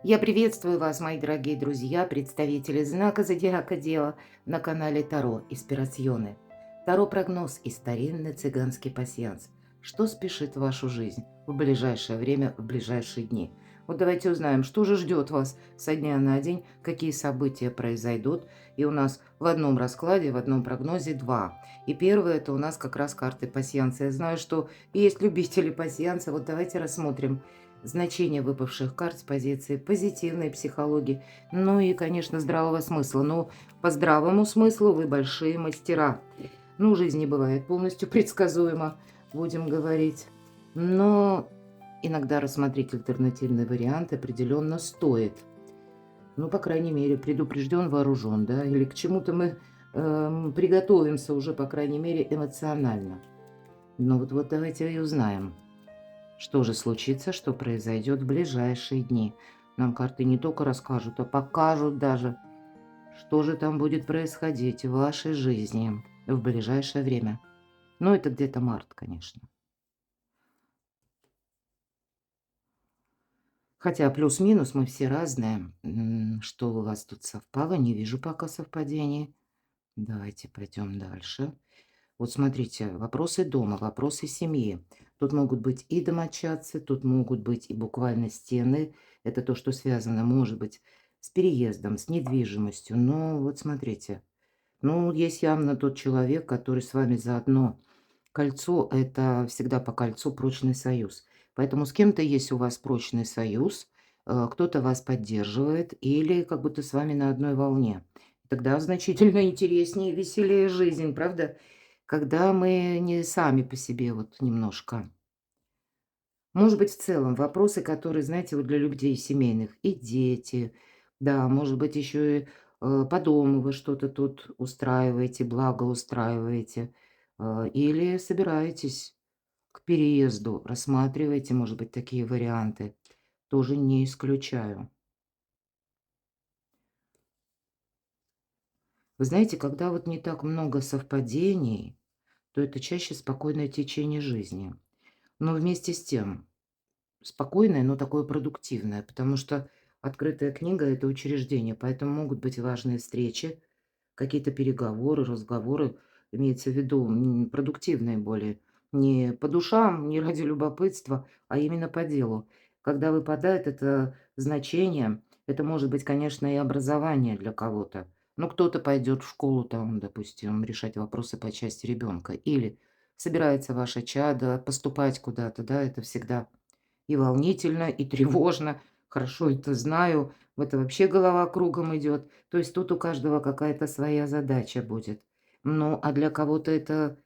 Я приветствую вас, мои дорогие друзья, представители знака Зодиака Дева на канале Таро Инспирасьоне. Таро-прогноз и старинный цыганский пасьянс. Что спешит в вашу жизнь в ближайшее время, в ближайшие дни? Вот давайте узнаем, что же ждет вас со дня на день, какие события произойдут. И у нас в одном раскладе, в одном прогнозе два. И первое, это у нас как раз карты пасьянса. Я знаю, что есть любители пасьянса. Вот давайте рассмотрим значение выпавших карт с позиции позитивной психологии, ну и, конечно, здравого смысла. Но по здравому смыслу вы большие мастера. Ну, жизнь не бывает полностью предсказуема, будем говорить. Но иногда рассмотреть альтернативный вариант определенно стоит. Ну, по крайней мере, предупрежден, вооружен, да, или к чему-то мы приготовимся уже, по крайней мере, эмоционально. Но вот давайте и узнаем. Что же случится, что произойдет в ближайшие дни? Нам карты не только расскажут, а покажут даже, что же там будет происходить в вашей жизни в ближайшее время. Ну, это где-то март, конечно. Хотя плюс-минус мы все разные. Что у вас тут совпало? Не вижу пока совпадений. Давайте пойдем дальше. Вот смотрите, вопросы дома, вопросы семьи. Тут могут быть и домочадцы, тут могут быть и буквально стены. Это то, что связано, может быть, с переездом, с недвижимостью. Но вот смотрите, ну, есть явно тот человек, который с вами заодно. Кольцо– это всегда по кольцу прочный союз. Поэтому с кем-то есть у вас прочный союз, кто-то вас поддерживает или как будто с вами на одной волне. Тогда значительно интереснее и веселее жизнь, правда? Когда мы не сами по себе вот немножко. Может быть, в целом вопросы, которые, знаете, вот для людей семейных, и дети, да, может быть, еще и по дому вы что-то тут устраиваете, благоустраиваете, или собираетесь к переезду, рассматриваете, может быть, такие варианты. Тоже не исключаю. Вы знаете, когда вот не так много совпадений, то это чаще спокойное течение жизни. Но вместе с тем, спокойное, но такое продуктивное, потому что открытая книга– это учреждение, поэтому могут быть важные встречи, какие-то переговоры, разговоры, имеется в виду продуктивные более, не по душам, не ради любопытства, а именно по делу. Когда выпадает это значение, это может быть, конечно, и образование для кого-то. Ну, кто-то пойдет в школу, там, допустим, решать вопросы по части ребенка. Или собирается ваше чадо поступать куда-то, да, это всегда и волнительно, и тревожно. Хорошо это знаю. В это вообще голова кругом идет. То есть тут у каждого какая-то своя задача будет. Ну, а для кого-то это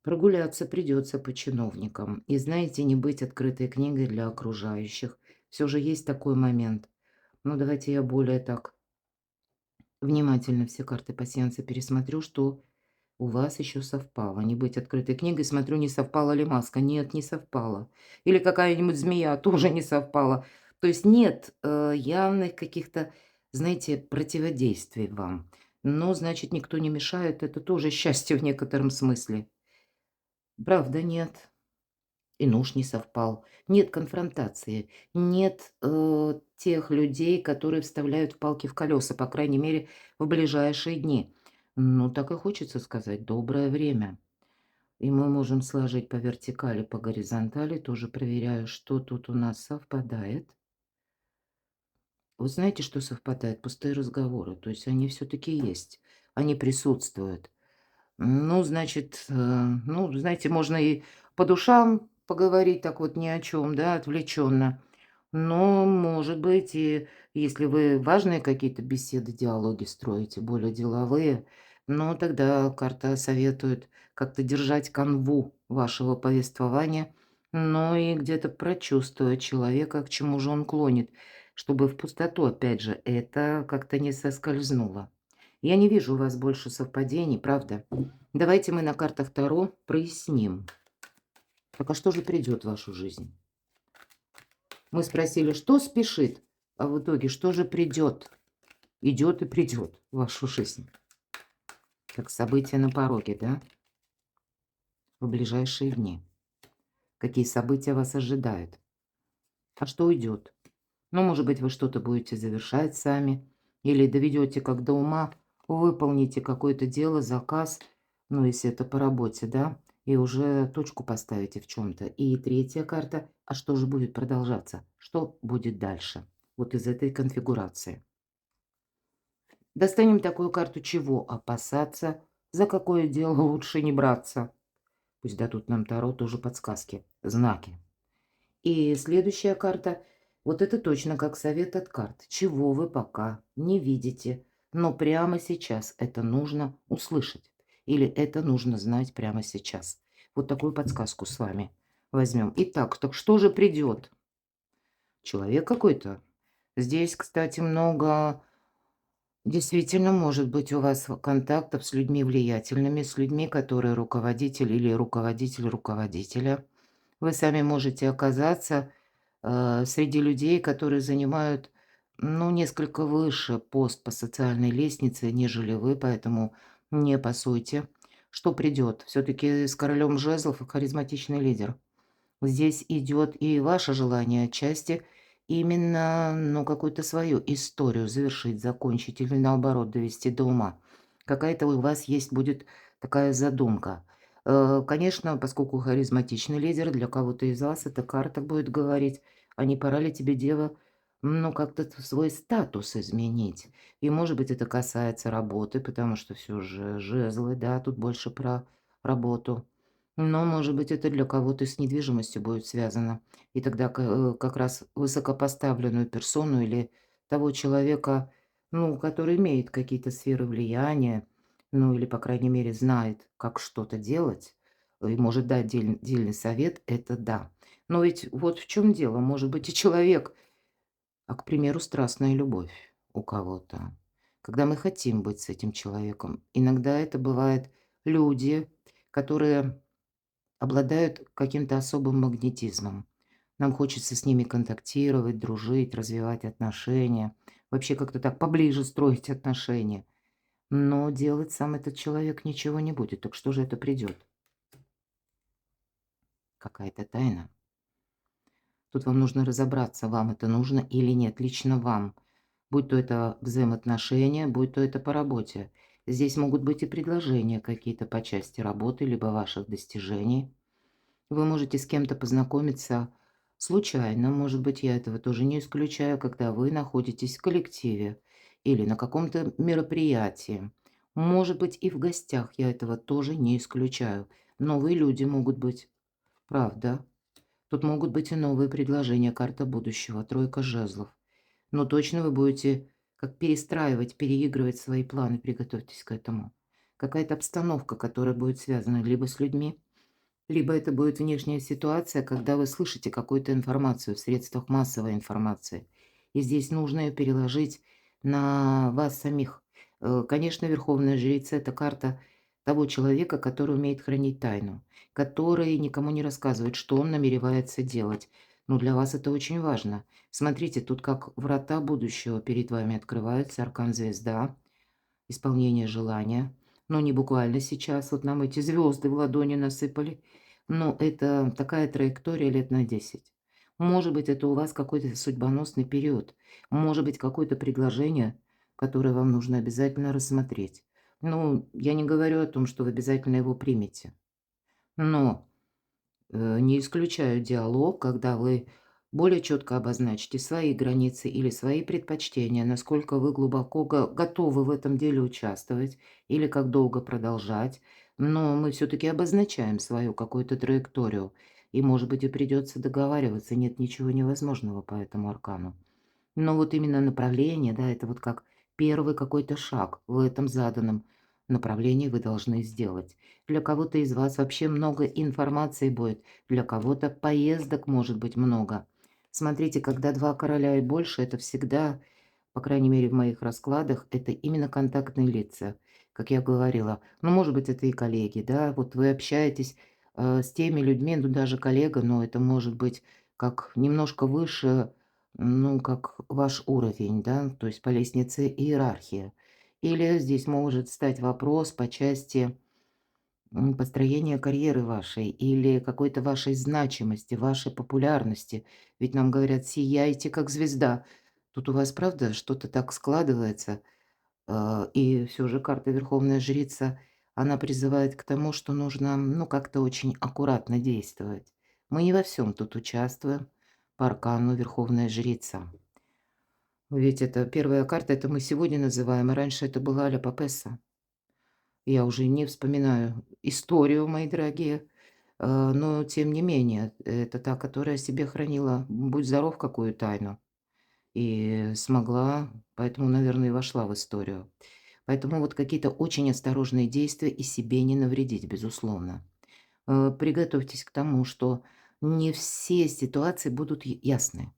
прогуляться придется по чиновникам. И знаете, не быть открытой книгой для окружающих. Все же есть такой момент. Ну, давайте я более так внимательно все карты пасьянса пересмотрю, что у вас еще совпало. Не быть открытой книгой, смотрю, не совпала ли маска. Нет, не совпала. Или какая-нибудь змея тоже не совпала. То есть нет явных каких-то, знаете, противодействий вам. Но, значит, никто не мешает. Это тоже счастье в некотором смысле. Правда, нет. И нож не совпал. Нет конфронтации. Нет тех людей, которые вставляют палки в колеса, по крайней мере, в ближайшие дни. Ну, так и хочется сказать, доброе время. И мы можем сложить по вертикали, по горизонтали, тоже проверяю, что тут у нас совпадает. Вы знаете, что совпадает? Пустые разговоры. То есть они все-таки есть. Они присутствуют. Ну, значит, ну, знаете, можно и по душам поговорить так вот ни о чем, да, отвлеченно. Но, может быть, и если вы важные какие-то беседы, диалоги строите, более деловые, ну, тогда карта советует как-то держать канву вашего повествования, но и где-то прочувствовать человека, к чему же он клонит, чтобы в пустоту, опять же, это как-то не соскользнуло. Я не вижу у вас больше совпадений, правда? Давайте мы на картах Таро проясним. Так а что же придет в вашу жизнь? Мы спросили, что спешит, а в итоге что же придет? Идет и придет в вашу жизнь. Как события на пороге, да? В ближайшие дни. Какие события вас ожидают? А что уйдет? Ну, может быть, вы что-то будете завершать сами или доведете как до ума, выполните какое-то дело, заказ, ну, если это по работе, да, и уже точку поставите в чем-то. И третья карта, а что же будет продолжаться? Что будет дальше? Вот из этой конфигурации. Достанем такую карту, чего опасаться, за какое дело лучше не браться. Пусть дадут нам Таро тоже подсказки, знаки. И следующая карта, вот это точно как совет от карт. Чего вы пока не видите, но прямо сейчас это нужно услышать. Или это нужно знать прямо сейчас. Вот такую подсказку с вами возьмем. Итак, так что же придет? Человек какой-то. Здесь, кстати, много действительно может быть у вас контактов с людьми влиятельными, с людьми, которые руководитель или руководитель руководителя. Вы сами можете оказаться среди людей, которые занимают, ну, несколько выше пост по социальной лестнице, нежели вы, поэтому не пасуйте. Что придет? Все-таки с королем жезлов харизматичный лидер. Здесь идет и ваше желание отчасти именно, ну, какую-то свою историю завершить, закончить или наоборот довести до ума. Какая-то у вас есть будет такая задумка. Конечно, поскольку харизматичный лидер, для кого-то из вас эта карта будет говорить, а не пора ли тебе, дева, ну, как-то свой статус изменить. И, может быть, это касается работы, потому что все же жезлы, да, тут больше про работу. Но, может быть, это для кого-то с недвижимостью будет связано. И тогда как раз высокопоставленную персону или того человека, ну, который имеет какие-то сферы влияния, ну, или, по крайней мере, знает, как что-то делать, и может дать дельный совет, это да. Но ведь вот в чем дело. Может быть, и человек, а, к примеру, страстная любовь у кого-то. Когда мы хотим быть с этим человеком. Иногда это бывают люди, которые обладают каким-то особым магнетизмом. Нам хочется с ними контактировать, дружить, развивать отношения, вообще как-то так поближе строить отношения. Но делать сам этот человек ничего не будет. Так что же это придет? Какая-то тайна. Тут вам нужно разобраться, вам это нужно или нет, лично вам. Будь то это взаимоотношения, будь то это по работе. Здесь могут быть и предложения какие-то по части работы, либо ваших достижений. Вы можете с кем-то познакомиться случайно, может быть, я этого тоже не исключаю, когда вы находитесь в коллективе или на каком-то мероприятии. Может быть, и в гостях, я этого тоже не исключаю. Новые люди могут быть, правда. Тут могут быть и новые предложения, карта будущего, тройка жезлов. Но точно вы будете как перестраивать, переигрывать свои планы, приготовьтесь к этому. Какая-то обстановка, которая будет связана либо с людьми, либо это будет внешняя ситуация, когда вы слышите какую-то информацию в средствах массовой информации. И здесь нужно ее переложить на вас самих. Конечно, Верховная Жрица– это карта того человека, который умеет хранить тайну, который никому не рассказывает, что он намеревается делать. Но для вас это очень важно. Смотрите, тут как врата будущего перед вами открываются, аркан звезда, исполнение желания. Но не буквально сейчас, вот нам эти звезды в ладони насыпали. Но это такая траектория лет на 10. Может быть, это у вас какой-то судьбоносный период. Может быть, какое-то предложение, которое вам нужно обязательно рассмотреть. Ну, я не говорю о том, что вы обязательно его примете. Но не исключаю диалог, когда вы более четко обозначите свои границы или свои предпочтения, насколько вы глубоко готовы в этом деле участвовать или как долго продолжать. Но мы все-таки обозначаем свою какую-то траекторию. И, может быть, и придется договариваться. Нет ничего невозможного по этому аркану. Но вот именно направление, да, это вот как первый какой-то шаг в этом заданном направлении вы должны сделать. Для кого-то из вас вообще много информации будет, для кого-то поездок может быть много. Смотрите, когда два короля и больше, это всегда, по крайней мере в моих раскладах, это именно контактные лица, как я говорила. Ну, может быть, это и коллеги, да, вот вы общаетесь с теми людьми, ну, даже коллега, но это может быть как немножко выше, ну, как ваш уровень, да, то есть по лестнице иерархии. Или здесь может стать вопрос по части построения карьеры вашей или какой-то вашей значимости, вашей популярности. Ведь нам говорят: "Сияйте, как звезда". Тут у вас, правда, что-то так складывается. И все же карта Верховная Жрица, она призывает к тому, что нужно, ну, как-то очень аккуратно действовать. Мы не во всем тут участвуем по аркану Верховная Жрица. Ведь это первая карта, это мы сегодня называем, а раньше это была ля Папесса. Я уже не вспоминаю историю, мои дорогие, но тем не менее, это та, которая себе хранила, будь здоров, какую тайну. И смогла, поэтому, наверное, и вошла в историю. Поэтому вот какие-то очень осторожные действия и себе не навредить, безусловно. Приготовьтесь к тому, что не все ситуации будут ясны.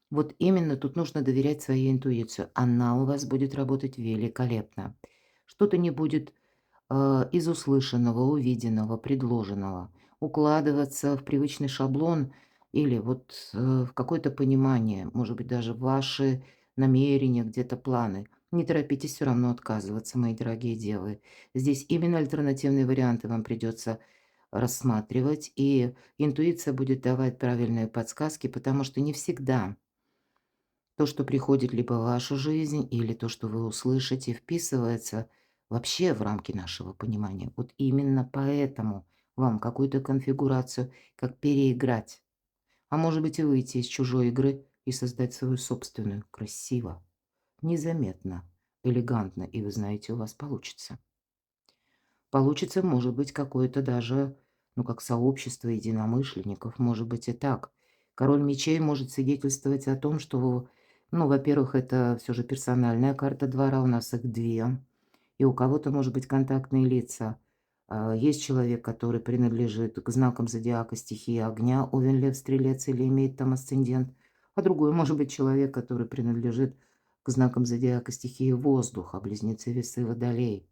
Вот именно тут нужно доверять своей интуиции. Она у вас будет работать великолепно. Что-то не будет из услышанного, увиденного, предложенного, укладываться в привычный шаблон или вот в какое-то понимание, может быть, даже ваши намерения, где-то планы. Не торопитесь все равно отказываться, мои дорогие девы. Здесь именно альтернативные варианты вам придется рассматривать, и интуиция будет давать правильные подсказки, потому что не всегда то, что приходит либо в вашу жизнь, или то, что вы услышите, вписывается вообще в рамки нашего понимания. Вот именно поэтому вам какую-то конфигурацию, как переиграть, а может быть и выйти из чужой игры и создать свою собственную, красиво, незаметно, элегантно, и вы знаете, у вас получится. Получится, может быть, какое-то даже, ну, как сообщество единомышленников, может быть и так. Король мечей может свидетельствовать о том, что, ну, во-первых, это все же персональная карта двора, у нас их 2, и у кого-то, может быть, контактные лица. Есть человек, который принадлежит к знакам зодиака стихии огня, Овен, Лев, Стрелец или имеет там асцендент, а другой, может быть, человек, который принадлежит к знакам зодиака стихии воздуха, Близнецы, Весы, Водолей.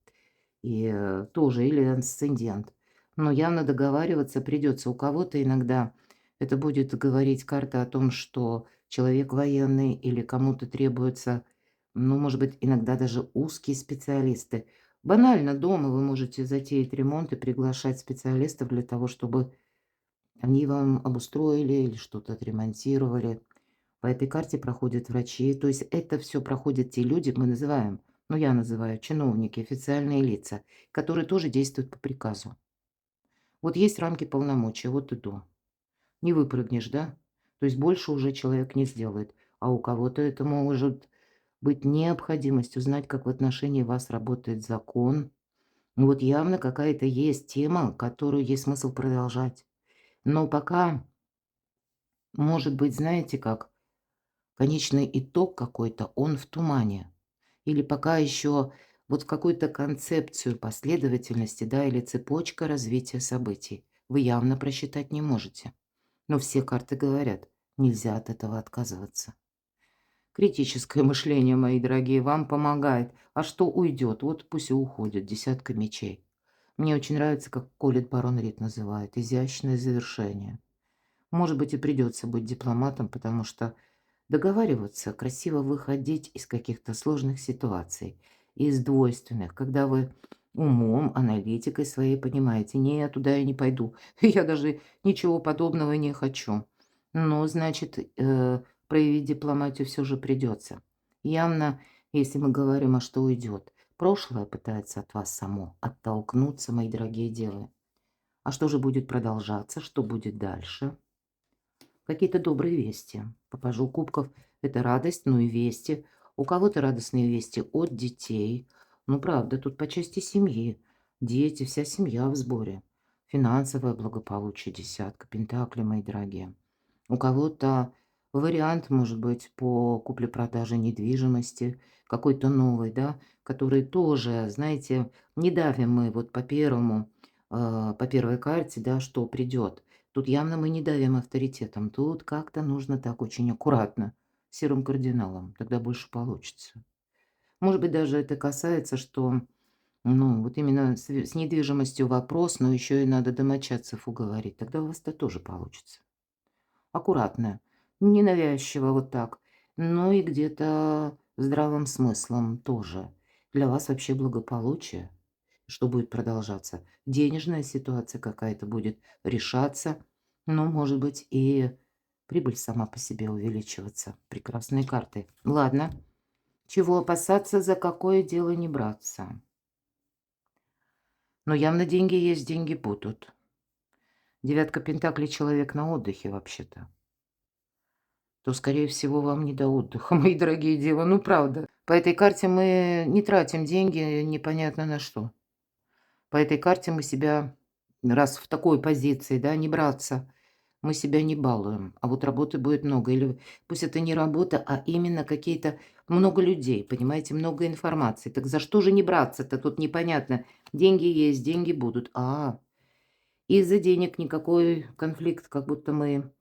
И, тоже или асцендент. Но явно договариваться придется. У кого-то иногда это будет говорить карта о том, что человек военный или кому-то требуется, ну, может быть, иногда даже узкие специалисты. Банально дома вы можете затеять ремонт и приглашать специалистов для того, чтобы они вам обустроили или что-то отремонтировали. По этой карте проходят врачи. То есть это все проходят те люди, мы называем, ну, я называю чиновники, официальные лица, которые тоже действуют по приказу. Вот есть рамки полномочий, вот и то. Не выпрыгнешь, да? То есть больше уже человек не сделает. А у кого-то это может быть необходимостью знать, как в отношении вас работает закон. Ну, вот явно какая-то есть тема, которую есть смысл продолжать. Но пока, может быть, знаете как, конечный итог какой-то, он в тумане. Или пока еще вот в какую-то концепцию последовательности, да, или цепочка развития событий вы явно просчитать не можете. Но все карты говорят, нельзя от этого отказываться. Критическое мышление, мои дорогие, вам помогает. А что уйдет? Вот пусть и уходит. Десятка мечей. Мне очень нравится, как Колет барон Рид называет. Изящное завершение. Может быть, и придется быть дипломатом, потому что договариваться, красиво выходить из каких-то сложных ситуаций, из двойственных, когда вы умом, аналитикой своей понимаете: "Не, я туда и не пойду, я даже ничего подобного не хочу". Но, значит, проявить дипломатию все же придется. Явно, если мы говорим, а что уйдет, прошлое пытается от вас само оттолкнуться, мои дорогие девы. А что же будет продолжаться, что будет дальше? Какие-то добрые вести. По пажу кубков — это радость, ну и вести. У кого-то радостные вести от детей. Ну, правда, тут по части семьи. Дети, вся семья в сборе. Финансовое благополучие, десятка пентаклей, мои дорогие. У кого-то вариант, может быть, по купле-продаже недвижимости, какой-то новый, да, который тоже, знаете, не давим мы вот по первому, по первой карте, да, что придет. Тут явно мы не давим авторитетом. Тут как-то нужно так очень аккуратно, серым кардиналом, тогда больше получится. Может быть, даже это касается, что, ну, вот именно с недвижимостью вопрос, но еще и надо домочадцев уговорить. Тогда у вас-то тоже получится. Аккуратно, ненавязчиво вот так, но и где-то здравым смыслом тоже. Для вас вообще благополучие, что будет продолжаться. Денежная ситуация какая-то будет решаться, но, может быть, и прибыль сама по себе увеличиваться. Прекрасные карты. Ладно. Чего опасаться, за какое дело не браться? Но явно деньги есть, деньги будут. Девятка пентаклей — человек на отдыхе вообще-то. То, скорее всего, вам не до отдыха, мои дорогие девы. Ну, правда. По этой карте мы не тратим деньги непонятно на что. По этой карте мы себя, раз в такой позиции, да, не браться, мы себя не балуем. А вот работы будет много. Или пусть это не работа, а именно какие-то много людей, понимаете, много информации. Так за что же не браться-то? Тут непонятно. Деньги есть, деньги будут. Из-за денег никакой конфликт, как будто мы,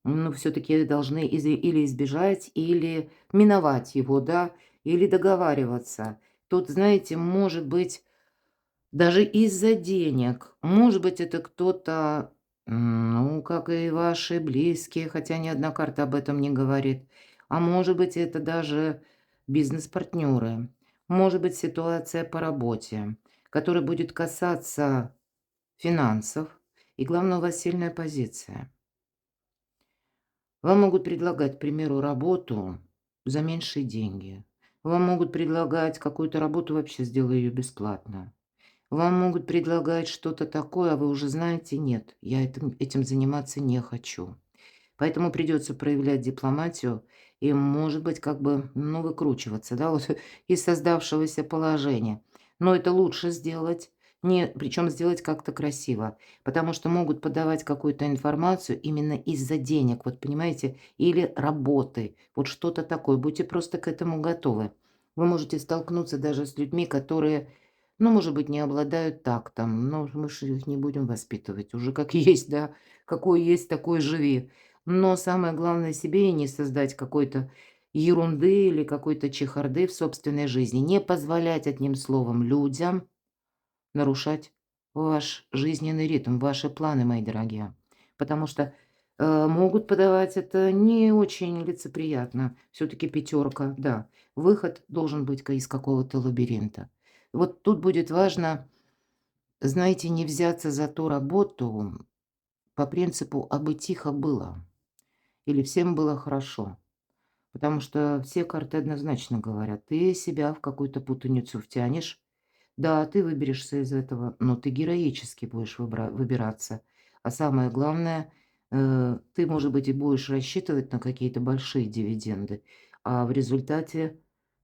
ну, все-таки должны или избежать, или миновать его, да, или договариваться. Тут, знаете, может быть, даже из-за денег. Может быть, это кто-то, ну, как и ваши близкие, хотя ни одна карта об этом не говорит. А может быть, это даже бизнес-партнеры. Может быть, ситуация по работе, которая будет касаться финансов. И главное, у вас сильная позиция. Вам могут предлагать, к примеру, работу за меньшие деньги. Вам могут предлагать какую-то работу, вообще сделай ее бесплатно. Вам могут предлагать что-то такое, а вы уже знаете: "Нет, я этим заниматься не хочу". Поэтому придется проявлять дипломатию и, может быть, как бы, ну, выкручиваться, да, вот из создавшегося положения. Но это лучше сделать, не причем сделать как-то красиво, потому что могут подавать какую-то информацию именно из-за денег, вот понимаете, или работы, вот что-то такое. Будьте просто к этому готовы. Вы можете столкнуться даже с людьми, которые, ну, может быть, не обладают тактом, но мы же их не будем воспитывать, уже как есть, да, какой есть, такой живи. Но самое главное, себе и не создать какой-то ерунды или какой-то чехарды в собственной жизни. Не позволять, одним словом, людям нарушать ваш жизненный ритм, ваши планы, мои дорогие. Потому что могут подавать это не очень лицеприятно. Все-таки пятерка, да. Выход должен быть из какого-то лабиринта. Вот тут будет важно, знаете, не взяться за ту работу по принципу «абы тихо было» или «всем было хорошо». Потому что все карты однозначно говорят: ты себя в какую-то путаницу втянешь. Да, ты выберешься из этого, но ты героически будешь выбираться. А самое главное, ты, может быть, и будешь рассчитывать на какие-то большие дивиденды, а в результате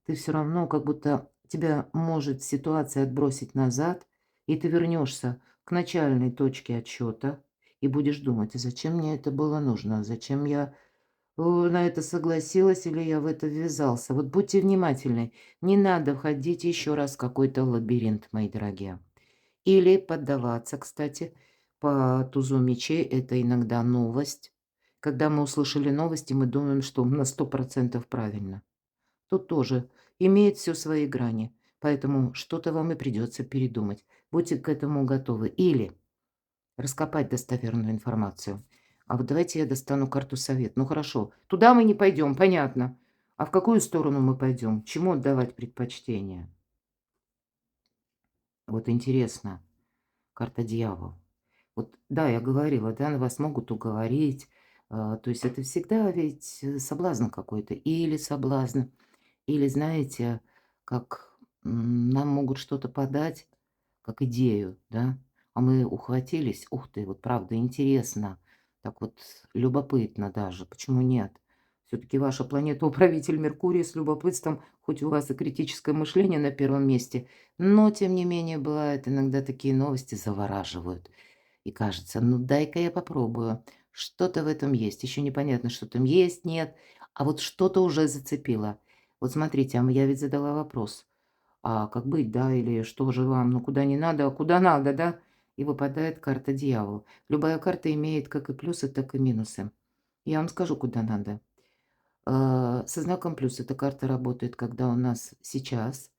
ты все равно, как будто тебя может ситуация отбросить назад, и ты вернешься к начальной точке отсчета и будешь думать: а зачем мне это было нужно, зачем я на это согласилась или я в это ввязался. Вот будьте внимательны, не надо входить еще раз в какой-то лабиринт, мои дорогие. Или поддаваться, кстати, по тузу мечей — это иногда новость. Когда мы услышали новости, мы думаем, что на 100% правильно. Тут тоже имеет все свои грани, поэтому что-то вам и придется передумать. Будьте к этому готовы. Или раскопать достоверную информацию. А вот давайте я достану карту совет. Ну хорошо, туда мы не пойдем, понятно. А в какую сторону мы пойдем? Чему отдавать предпочтение? Вот интересно, карта дьявол. Вот да, я говорила, да, вас могут уговорить. То есть это всегда ведь соблазн какой-то. Или соблазн, или, знаете, как нам могут что-то подать, как идею, да, а мы ухватились. Ух ты, вот правда интересно, так вот любопытно даже, почему нет? Все-таки ваша планета управитель Меркурий с любопытством, хоть у вас и критическое мышление на первом месте, но тем не менее бывают иногда такие новости завораживают. И кажется, ну дай-ка я попробую. Что-то в этом есть. Еще непонятно, что там есть, нет. А вот что-то уже зацепило. Вот смотрите, я ведь задала вопрос. А как быть, да, или что же вам, ну куда не надо, а куда надо, да? И выпадает карта дьявол. Любая карта имеет как и плюсы, так и минусы. Я вам скажу, куда надо. Со знаком плюс эта карта работает, когда у нас сейчас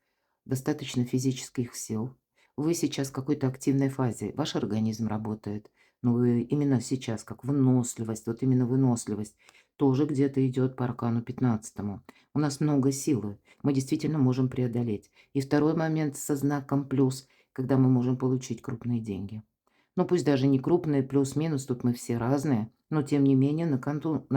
достаточно физических сил. Вы сейчас в какой-то активной фазе, ваш организм работает. Но вы именно сейчас, как выносливость, вот именно выносливость, тоже где-то идет по аркану 15. У нас много силы, мы действительно можем преодолеть. И второй момент со знаком плюс — когда мы можем получить крупные деньги. Ну, пусть даже не крупные, плюс-минус, тут мы все разные, но тем не менее на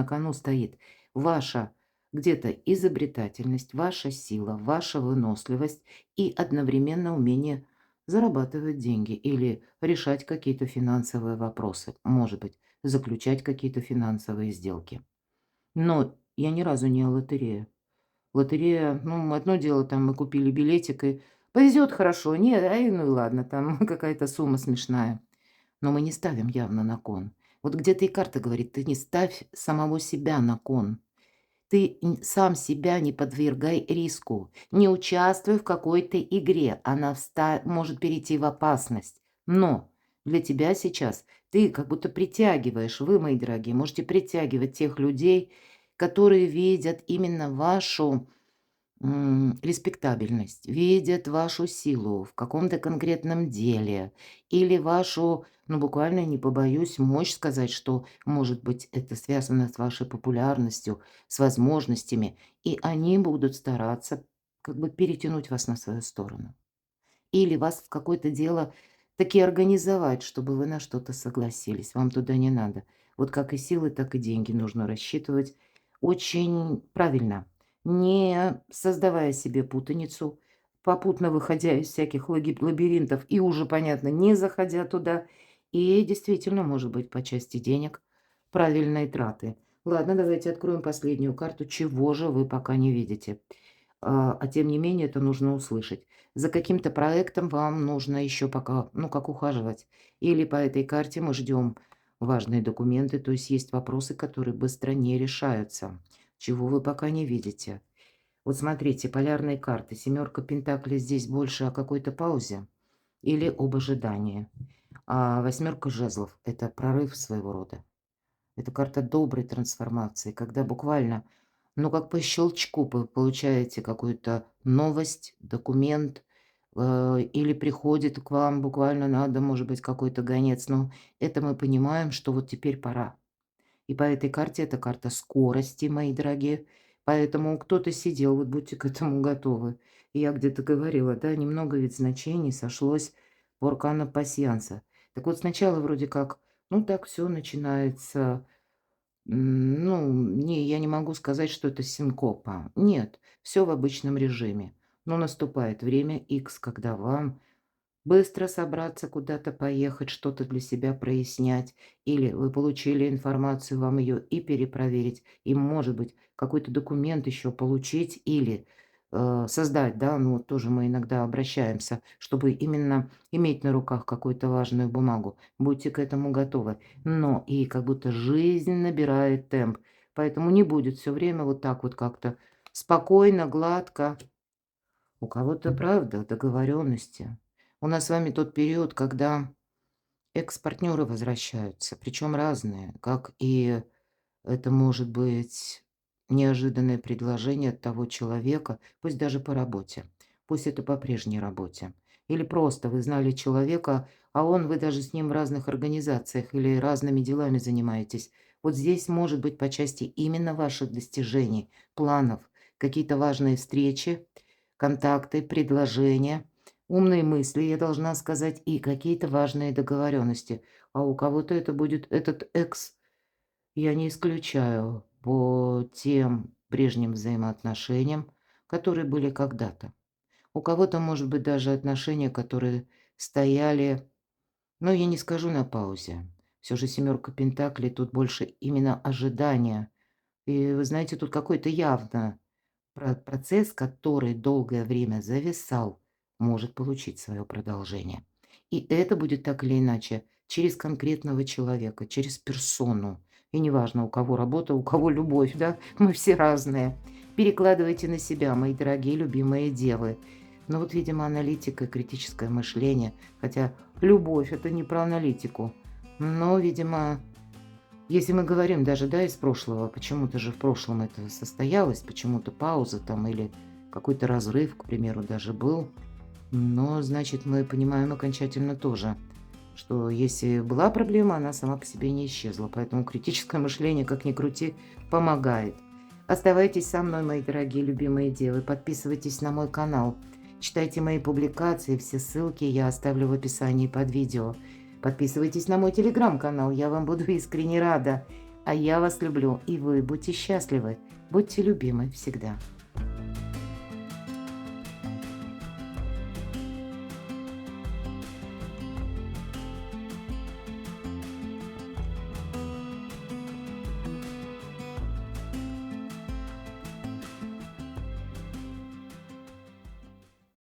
кону стоит ваша где-то изобретательность, ваша сила, ваша выносливость и одновременно умение зарабатывать деньги или решать какие-то финансовые вопросы, может быть, заключать какие-то финансовые сделки. Но я ни разу не о лотерее. Лотерея, ну, одно дело, там мы купили билетик и повезет хорошо, нет, ну и ладно, там какая-то сумма смешная. Но мы не ставим явно на кон. Вот где-то и карта говорит: ты не ставь самого себя на кон. Ты сам себя не подвергай риску, не участвуй в какой-то игре, она может перейти в опасность. Но для тебя сейчас ты как будто притягиваешь, вы, мои дорогие, можете притягивать тех людей, которые видят именно вашу респектабельность, видят вашу силу в каком-то конкретном деле или вашу, ну, буквально не побоюсь, мощь сказать, что, может быть, это связано с вашей популярностью, с возможностями, и они будут стараться как бы перетянуть вас на свою сторону. Или вас в какое-то дело таки организовать, чтобы вы на что-то согласились. Вам туда не надо. Вот как и силы, так и деньги нужно рассчитывать очень правильно, не создавая себе путаницу, попутно выходя из всяких лабиринтов и уже, понятно, не заходя туда. И действительно, может быть, по части денег правильные траты. Ладно, давайте откроем последнюю карту. Чего же вы пока не видите? А тем не менее это нужно услышать. За каким-то проектом вам нужно еще пока, ну, как ухаживать. Или по этой карте мы ждем важные документы, то есть есть вопросы, которые быстро не решаются, чего вы пока не видите. Вот смотрите, полярные карты. Семерка пентаклей здесь больше о какой-то паузе или об ожидании. А восьмерка жезлов– это прорыв своего рода. Это карта доброй трансформации, когда буквально, ну, как по щелчку вы получаете какую-то новость, документ, или приходит к вам буквально надо, может быть, какой-то гонец. Но это мы понимаем, что вот теперь пора. И по этой карте это карта скорости, мои дорогие. Поэтому кто-то сидел, вот будьте к этому готовы. И я где-то говорила, да, немного ведь значений сошлось по аркану пасьянса. Так вот сначала вроде как, ну так все начинается. Ну, не, я не могу сказать, что это синкопа. Нет, все в обычном режиме. Но наступает время X, когда вам быстро собраться, куда-то поехать, что-то для себя прояснять. Или вы получили информацию, вам ее и перепроверить, и, может быть, какой-то документ еще получить или создать, да, ну вот тоже мы иногда обращаемся, чтобы именно иметь на руках какую-то важную бумагу. Будьте к этому готовы. Но и как будто жизнь набирает темп, поэтому не будет все время вот так вот как-то спокойно, гладко. У кого-то, правда, договоренности. У нас с вами тот период, когда экс-партнеры возвращаются, причем разные, как и это может быть неожиданное предложение от того человека, пусть даже по работе, пусть это по прежней работе. Или просто вы знали человека, а вы даже с ним в разных организациях или разными делами занимаетесь. Вот здесь может быть по части именно ваших достижений, планов, какие-то важные встречи, контакты, предложения, умные мысли, я должна сказать, и какие-то важные договоренности. А у кого-то это будет этот экс, я не исключаю, по тем прежним взаимоотношениям, которые были когда-то. У кого-то, может быть, даже отношения, которые стояли, но я не скажу на паузе. Все же семерка пентаклей, тут больше именно ожидания. И вы знаете, тут какой-то явно процесс, который долгое время зависал, может получить свое продолжение. И это будет так или иначе через конкретного человека, через персону. И неважно, у кого работа, у кого любовь, да, мы все разные. Перекладывайте на себя, мои дорогие любимые девы. Но вот, видимо, аналитика и критическое мышление, хотя любовь– это не про аналитику, но, видимо, если мы говорим даже, да, из прошлого, почему-то же в прошлом это состоялось, почему-то пауза там или какой-то разрыв, к примеру, даже был, но, значит, мы понимаем окончательно тоже, что если была проблема, она сама по себе не исчезла. Поэтому критическое мышление, как ни крути, помогает. Оставайтесь со мной, мои дорогие любимые девы, подписывайтесь на мой канал. Читайте мои публикации, все ссылки я оставлю в описании под видео. Подписывайтесь на мой телеграм-канал, я вам буду искренне рада. А я вас люблю, и вы будьте счастливы, будьте любимы всегда.